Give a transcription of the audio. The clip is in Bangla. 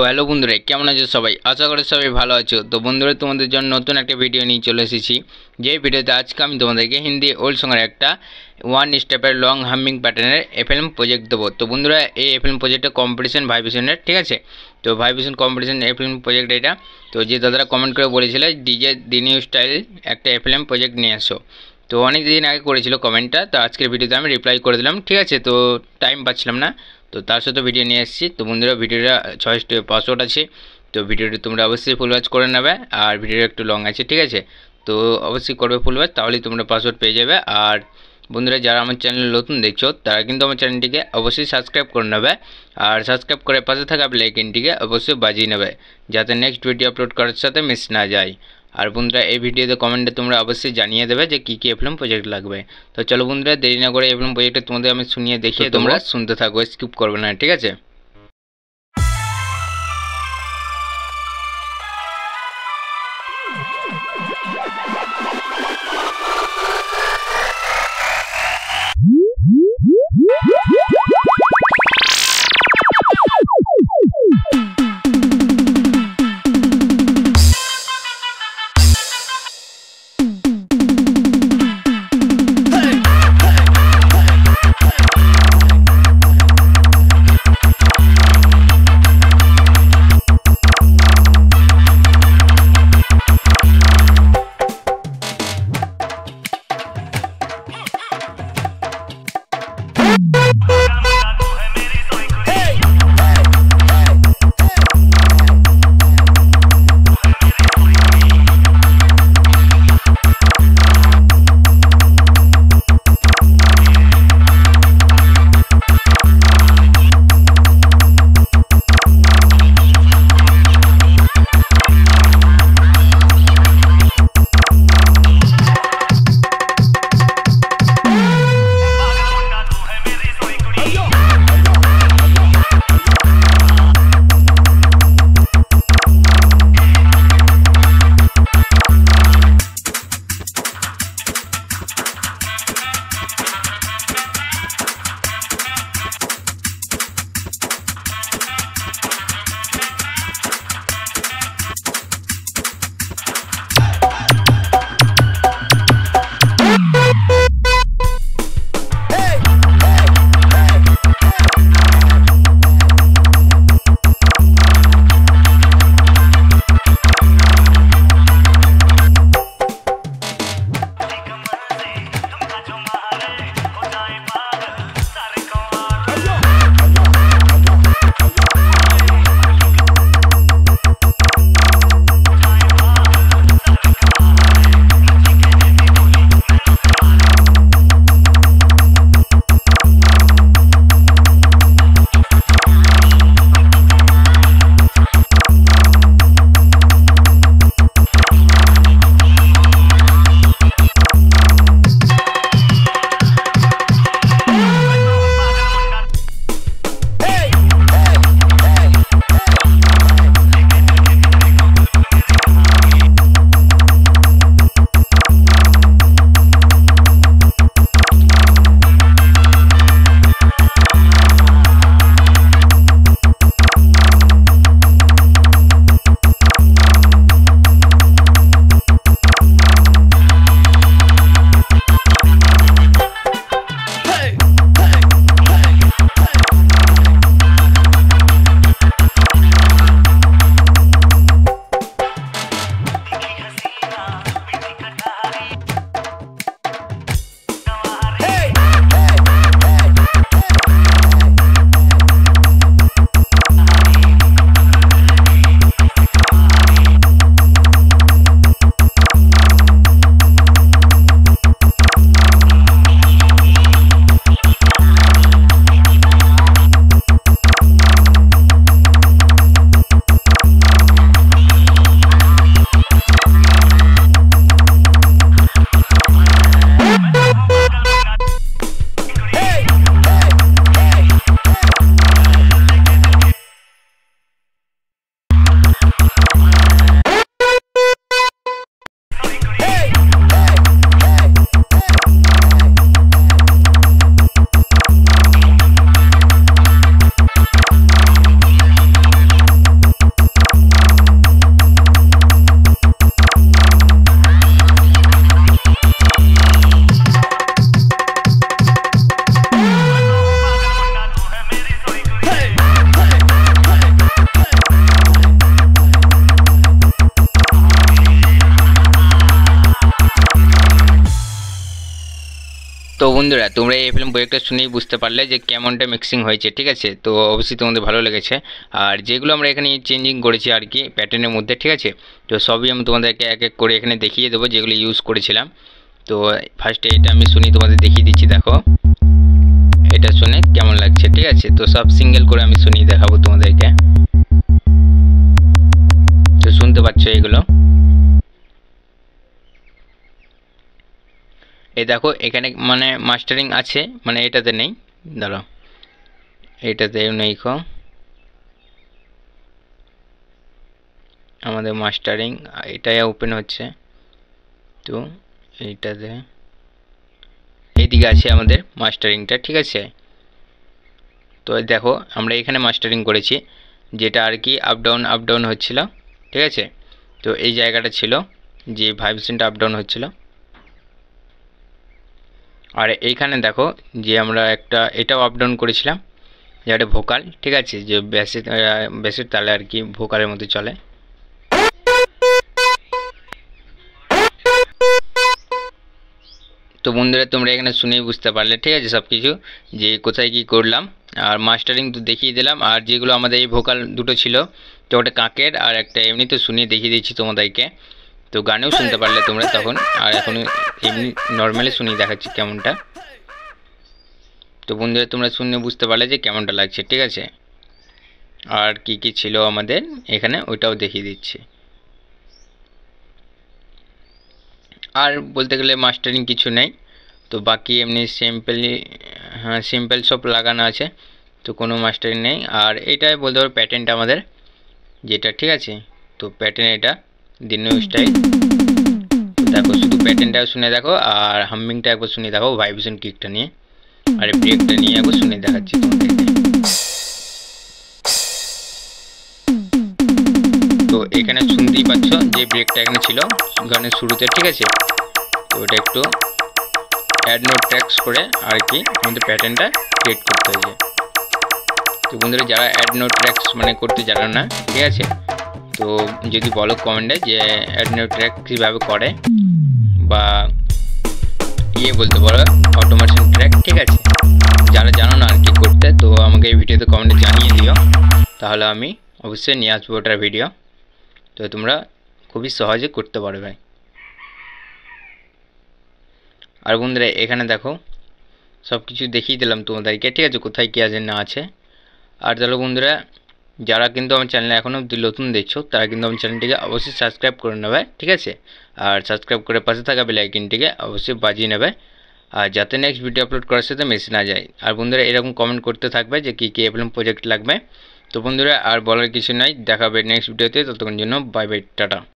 হ্যালো বন্ধুরা, কেমন আছো সবাই? আশা করি সবাই ভালো আছো। তো বন্ধুরা, তোমাদের জন্য নতুন একটা ভিডিও নিয়ে চলে এসেছি। যে ভিডিওতে আজকে আমি তোমাদেরকে হিন্দি ওল্ড সঙ্গের একটা ওয়ান স্টেপের লং হামিং প্যাটার্নের এফএলএম প্রজেক্ট দেবো। তো বন্ধুরা, এই এফএলএম প্রজেক্টটা কম্পিটিশন ভাইব্রেশনের, ঠিক আছে? তো ভাইব্রেশন কম্পিটিশন এফএলএম প্রজেক্ট এটা। তো যে দাদারা কমেন্ট করে বলেছিল ডিজে দিনিউ স্টাইল একটা এফএলএম প্রজেক্ট নিয়ে আসো, তো অনেক দিন আগে করেছিল কমেন্টটা। তো আজকের ভিডিওতে আমি রিপ্লাই করে দিলাম, ঠিক আছে? তো টাইম পাচ্ছিলাম না, তো তার সাথে ভিডিও নিয়ে এসেছি। তো বন্ধুরা, ভিডিওটা 6টি পাসওয়ার্ড আছে, তো ভিডিওটি তোমরা অবশ্যই ফুল ওয়াচ করে নেবে। আর ভিডিওটা একটু লং আছে, ঠিক আছে? তো অবশ্যই করবে ফুল ওয়াচ, তাহলেই তোমরা পাসওয়ার্ড পেয়ে যাবে। আর বন্ধুরা, যারা আমার চ্যানেল নতুন দেখছো তারা কিন্তু আমার চ্যানেলটিকে অবশ্যই সাবস্ক্রাইব করে নেবে। আর সাবস্ক্রাইব করে পাশে থাকা বেল আইকনটিকে অবশ্যই বাজিয়ে নেবে, যাতে নেক্সট ভিডিও আপলোড করার সাথে মিস না যায়। আর বন্ধুরা, এই ভিডিওতে কমেন্টে তোমরা অবশ্যই জানিয়ে দেবে যে কী কী এফএলএম প্রজেক্ট লাগবে। তো চলো বন্ধুরা, দেরি না করে এফএলএম প্রজেক্টটা তোমাদের আমি শুনিয়ে দেখিয়ে তোমরা শুনতে থাকো, স্কিপ করবে না, ঠিক আছে? বন্ধুরা তোমরা এই এফএলএম প্রজেক্টটা শুনেই বুঝতে পারলে যে কেমনটা মিক্সিং হয়েছে, ঠিক আছে। তো অবশ্যই তোমাদের ভালো লেগেছে। আর যেগুলো আমরা এখানে চেঞ্জিং করেছি আর কি প্যাটার্নের মধ্যে, ঠিক আছে, তো সবই আমি তোমাদেরকে এক এক করে এখানে দেখিয়ে দেবো যেগুলো ইউজ করেছিলাম। তো ফার্স্টে এটা আমি শুনি তোমাদের দেখিয়ে দিচ্ছি, দেখো এটা শুনে কেমন লাগছে, ঠিক আছে। তো সব সিঙ্গেল করে আমি শুনিয়ে দেখাবো তোমাদেরকে। তো শুনতে পাচ্ছ এগুলো, এই দেখো এখানে মানে মাস্টারিং আছে, মানে এটাতে নেই, দাঁড়াও এটাতে নেই, আমাদের মাস্টারিং এটাই ওপেন হচ্ছে। তো এইটাতে এইদিকে আছে আমাদের মাস্টারিংটা, ঠিক আছে। তো দেখো আমরা এখানে মাস্টারিং করেছি, যেটা আর কি আপ ডাউন হচ্ছিল, ঠিক আছে। তো এই জায়গাটা ছিল যে ভাইব্রেশনটা আপ ডাউন হচ্ছিল। আর এইখানে দেখো যে আমরা একটা এটাও আপ ডাউন করেছিলাম, যেটা ভোকাল, ঠিক আছে, যে বেসের তালে আর কি ভোকালের মধ্যে চলে। তো বন্ধুরা তোমরা এখানে শুনেই বুঝতে পারলে, ঠিক আছে, সব কিছু যে কোথায় কি করলাম। আর মাস্টারিং তো দেখিয়ে দিলাম। আর যেগুলো আমাদের এই ভোকাল দুটো ছিল, তো ওটা কাকের আর একটা এমনি তো শুনিয়ে দেখিয়ে দিচ্ছি তোমাদেরকে। তো গানেও শুনতে পারলে তোমরা তখন, আর এখন এমনি নর্মালি শুনিয়ে দেখাচ্ছি কেমনটা। তো বন্ধুরা তোমরা শুনে বুঝতে পারলে যে কেমনটা লাগছে, ঠিক আছে। আর কি কি ছিল আমাদের এখানে ওইটাও দেখিয়ে দিচ্ছি। আর বলতে গেলে মাস্টারিং কিছু নেই, তো বাকি এমনি সিম্পলি, হ্যাঁ সিম্পল সব লাগানো আছে, তো কোনো মাস্টারিং নেই। আর এটাই বলতে পারো প্যাটার্নটা আমাদের যেটা, ঠিক আছে। তো প্যাটার্ন এটা দিনু স্টাইল, দেখো শুধু প্যাটার্নটাও শুনে দেখো, আর হামিংটা একবার শুনে দেখো ভাইব্রেশন কিকটা নিয়ে, আর ব্রেকটা নিয়ে একবার শুনে দেখাচ্ছি তোমাদেরকে। তো এখানে শুনতেই পাচ্ছ যে ব্রেকটা এখানে ছিল গানের শুরুতে, ঠিক আছে। তো ওটা একটু অ্যাড নোট ট্র্যাক্স করে আর কি আমাদের প্যাটার্নটা ক্রিয়েট করতে হয়েছে। তো বন্ধুরা যারা অ্যাড নোট ট্র্যাক্স মানে করতে জানো না, ঠিক আছে, তো যদি বলো কমেন্টে যে অ্যাড নোট ট্র্যাক কীভাবে করে, বা বলতে পারো অটোমেশন ট্র্যাক, ঠিক আছে, যারা জানো না আর কি করতে, তো আমাকে এই ভিডিওতে কমেন্টে জানিয়ে দিও, তাহলে আমি অবশ্যই নিয়ে আসবো ওটার ভিডিও। তো তোমরা খুবই সহজে করতে পারবে। আর বন্ধুরা এখানে দেখো সব কিছু দেখিয়ে দিলাম তোমাদেরকে, ঠিক আছে, কোথায় কী আছে না আছে। আর তাহলে বন্ধুরা যারা কিন্তু আমার চ্যানেলে এখনও অবধি নতুন দেখছো, তারা কিন্তু আমার চ্যানেলটিকে অবশ্যই সাবস্ক্রাইব করে নেবে, ঠিক আছে। আর সাবস্ক্রাইব করে পাশে থাকা বেল আইকনটিকে অবশ্যই বাজিয়ে নেবে, আর যাতে নেক্সট ভিডিও আপলোড করার সাথে মিস না যায়। আর বন্ধুরা এরকম কমেন্ট করতে থাকবে যে কী কী এফএলএম প্রজেক্ট লাগবে। তো বন্ধুরা আর বলার কিছু নাই, দেখাবে নেক্সট ভিডিওতে, ততক্ষণ জন্য বাই বাই, টাটা।